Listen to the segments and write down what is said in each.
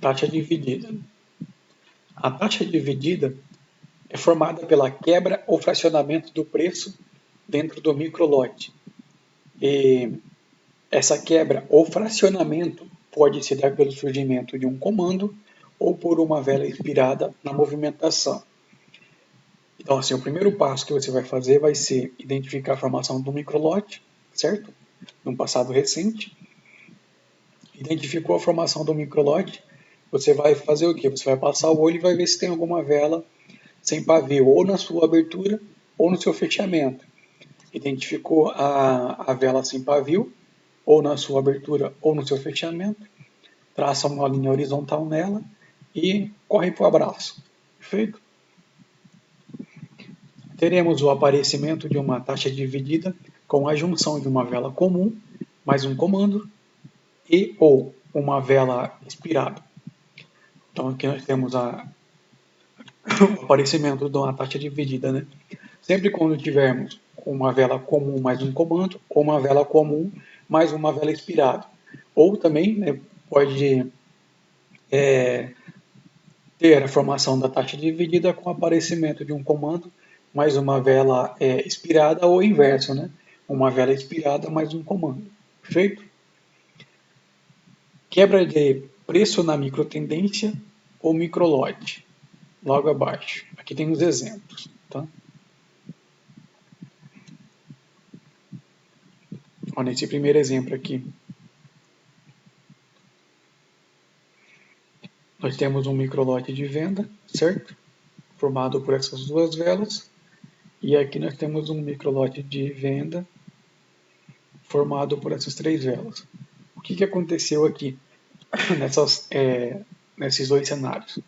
Taxa dividida. A taxa dividida é formada pela quebra ou fracionamento do preço dentro do microlote. E essa quebra ou fracionamento pode se dar pelo surgimento de um comando ou por uma vela inspirada na movimentação. Então, assim, o primeiro passo que você vai fazer vai ser identificar a formação do microlote, certo? Num passado recente. Identificou a formação do microlote, você vai fazer o quê? Você vai passar o olho e vai ver se tem alguma vela sem pavio, ou na sua abertura, ou no seu fechamento. Identificou a vela sem pavio, ou na sua abertura, ou no seu fechamento, traça uma linha horizontal nela e corre para o abraço. Perfeito? Teremos o aparecimento de uma taxa dividida com a junção de uma vela comum mais um comando e ou uma vela inspirada. Então aqui nós temos o aparecimento de uma taxa dividida, né? Sempre quando tivermos uma vela comum mais um comando, ou uma vela comum mais uma vela inspirada. Ou também, né, pode ter a formação da taxa dividida com o aparecimento de um comando mais uma vela inspirada ou inverso, né? Uma vela inspirada mais um comando. Perfeito? Quebra de preço na microtendência ou microlote. Logo abaixo. Aqui tem os exemplos. Tá? Ó, nesse primeiro exemplo aqui, nós temos um microlote de venda, certo? Formado por essas duas velas. E aqui nós temos um microlote de venda formado por essas três velas. O que aconteceu aqui nesses dois cenários?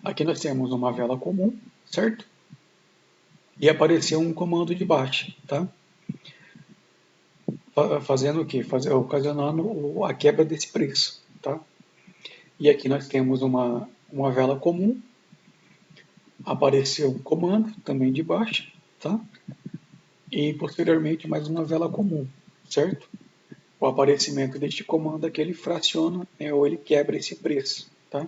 Aqui nós temos uma vela comum, certo? E apareceu um comando de baixa, tá? Fazendo o quê? Ocasionando a quebra desse preço, tá? E aqui nós temos uma vela comum, apareceu um comando também de baixa, tá? E posteriormente mais uma vela comum, certo? O aparecimento deste comando é que ele fraciona, né, ou ele quebra esse preço, tá?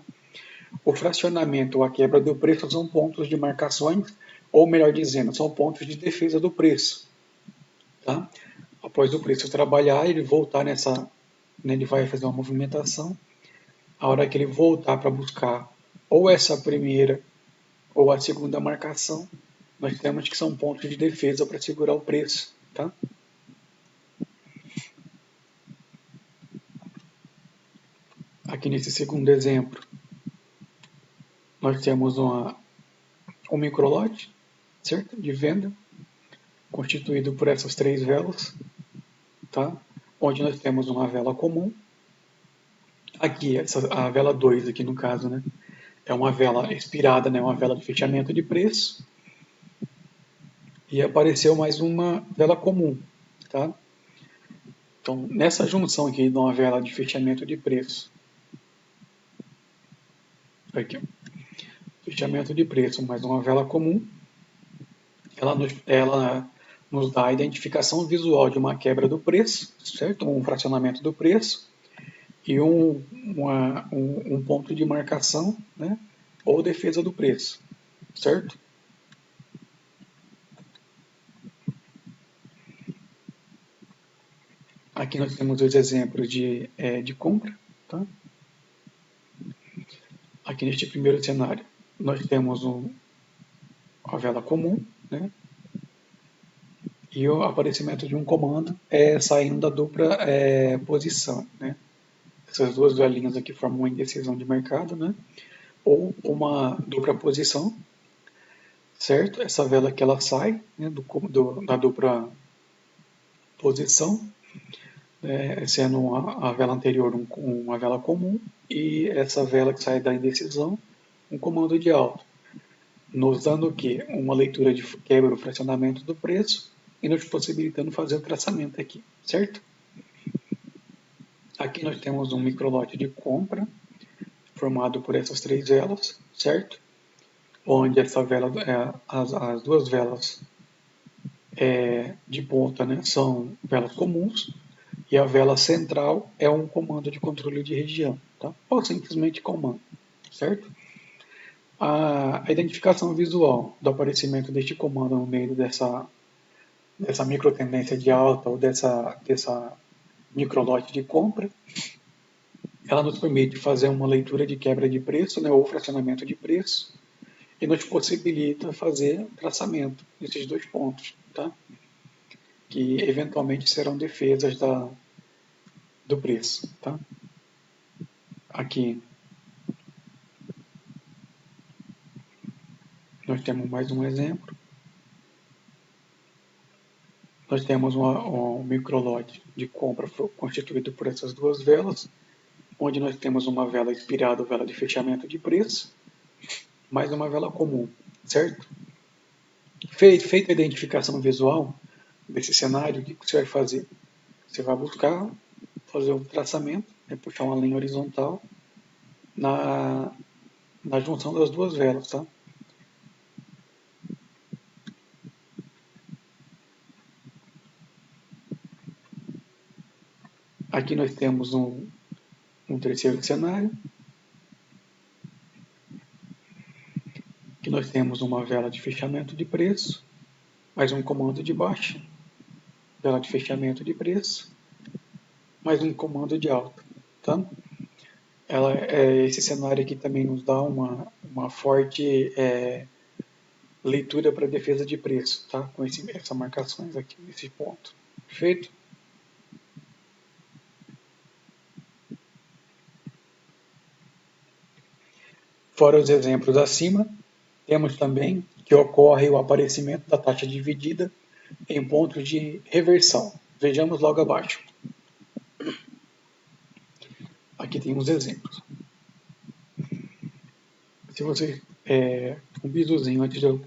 O fracionamento ou a quebra do preço são pontos de marcações, ou melhor dizendo, são pontos de defesa do preço, tá? Após o preço trabalhar, ele voltar né, ele vai fazer uma movimentação. A hora que ele voltar para buscar ou essa primeira ou a segunda marcação, nós temos que são pontos de defesa para segurar o preço, tá? Aqui nesse segundo exemplo, nós temos um microlote, certo? De venda, constituído por essas três velas, tá? Onde nós temos uma vela comum. Aqui, a vela 2 aqui no caso, né? É uma vela expirada, né? Uma vela de fechamento de preço. E apareceu mais uma vela comum, tá? Então, nessa junção aqui de uma vela de fechamento de preço, aqui, fechamento de preço mais uma vela comum, ela nos dá a identificação visual de uma quebra do preço, certo? Um fracionamento do preço e um ponto de marcação, né? Ou defesa do preço, certo? Aqui nós temos dois exemplos de compra, tá? Aqui neste primeiro cenário, nós temos a vela comum, né? E o aparecimento de um comando saindo da dupla posição, né? Essas duas velinhas aqui formam uma indecisão de mercado, né? Ou uma dupla posição, certo? Essa vela que ela sai, né, da dupla posição, sendo a vela anterior uma vela comum e essa vela que sai da indecisão, um comando de alta, nos dando o quê? Uma leitura de quebra ou fracionamento do preço e nos possibilitando fazer o traçamento aqui, certo? Aqui nós temos um microlote de compra formado por essas três velas, certo? Onde essa vela, as duas velas de ponta, né, são velas comuns E a vela central é um comando de controle de região, tá? Ou simplesmente comando, certo? A identificação visual do aparecimento deste comando no meio dessa microtendência de alta ou dessa microlote de compra, ela nos permite fazer uma leitura de quebra de preço, né, ou fracionamento de preço, e nos possibilita fazer traçamento desses dois pontos, tá? Que eventualmente serão defesas do preço. Tá? Aqui nós temos mais um exemplo. Nós temos um microlote de compra constituído por essas duas velas, onde nós temos uma vela expirada, vela de fechamento de preço, mais uma vela comum, certo? Feita a identificação visual desse cenário, o que você vai fazer? Você vai buscar fazer um traçamento, puxar uma linha horizontal na junção das duas velas, tá? Aqui nós temos um terceiro cenário, que nós temos uma vela de fechamento de preço, mais um comando de baixa, vela de fechamento de preço, mais um comando de alta. Tá? Esse cenário aqui também nos dá uma forte leitura para defesa de preço, tá? Com essas marcações aqui, nesse ponto. Perfeito? Fora os exemplos acima, temos também que ocorre o aparecimento da taxa dividida em pontos de reversão. Vejamos logo abaixo. Aqui tem uns exemplos. Se você um bizuzinho antes de eu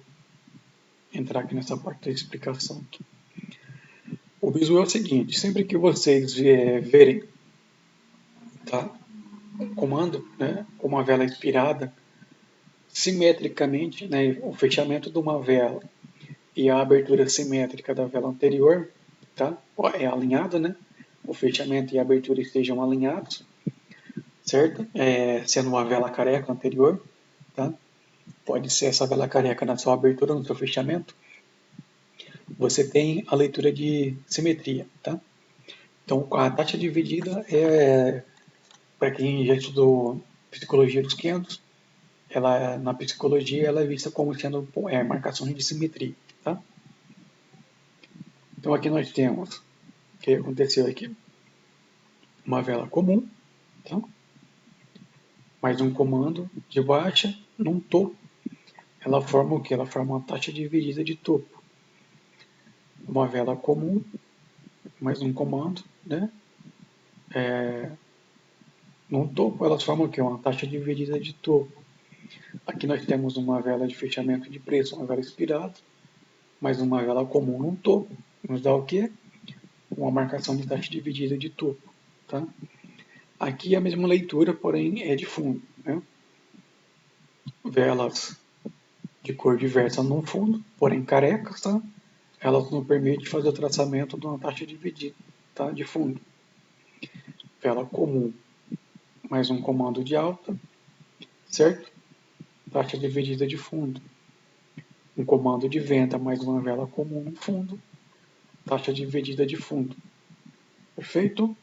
entrar aqui nessa parte da explicação aqui. O bizu é o seguinte, sempre que vocês verem, tá, um comando, né, com uma vela expirada, simetricamente, né, o fechamento de uma vela e a abertura simétrica da vela anterior, tá, é alinhado, né, o fechamento e a abertura estejam alinhados, certo? Sendo uma vela careca anterior, tá? Pode ser essa vela careca na sua abertura, no seu fechamento. Você tem a leitura de simetria, tá? Então, a taxa dividida para quem já estudou psicologia dos 500, na psicologia ela é vista como sendo marcações de simetria, tá? Então, aqui nós temos o que aconteceu aqui. Uma vela comum, tá? Mais um comando de baixa num topo. Ela forma o que? Ela forma uma taxa dividida de topo. Uma vela comum, mais um comando, né? No topo elas formam o que? Uma taxa dividida de topo. Aqui nós temos uma vela de fechamento de preço, uma vela expirada, mais uma vela comum no topo. Nos dá o quê? Uma marcação de taxa dividida de topo. Tá? Aqui é a mesma leitura, porém é de fundo. Né? Velas de cor diversa no fundo, porém carecas, tá? Elas nos permitem fazer o traçamento de uma taxa dividida, tá? De fundo. Vela comum, mais um comando de alta, certo? Taxa dividida de fundo. Um comando de venda, mais uma vela comum no fundo, taxa dividida de fundo. Perfeito?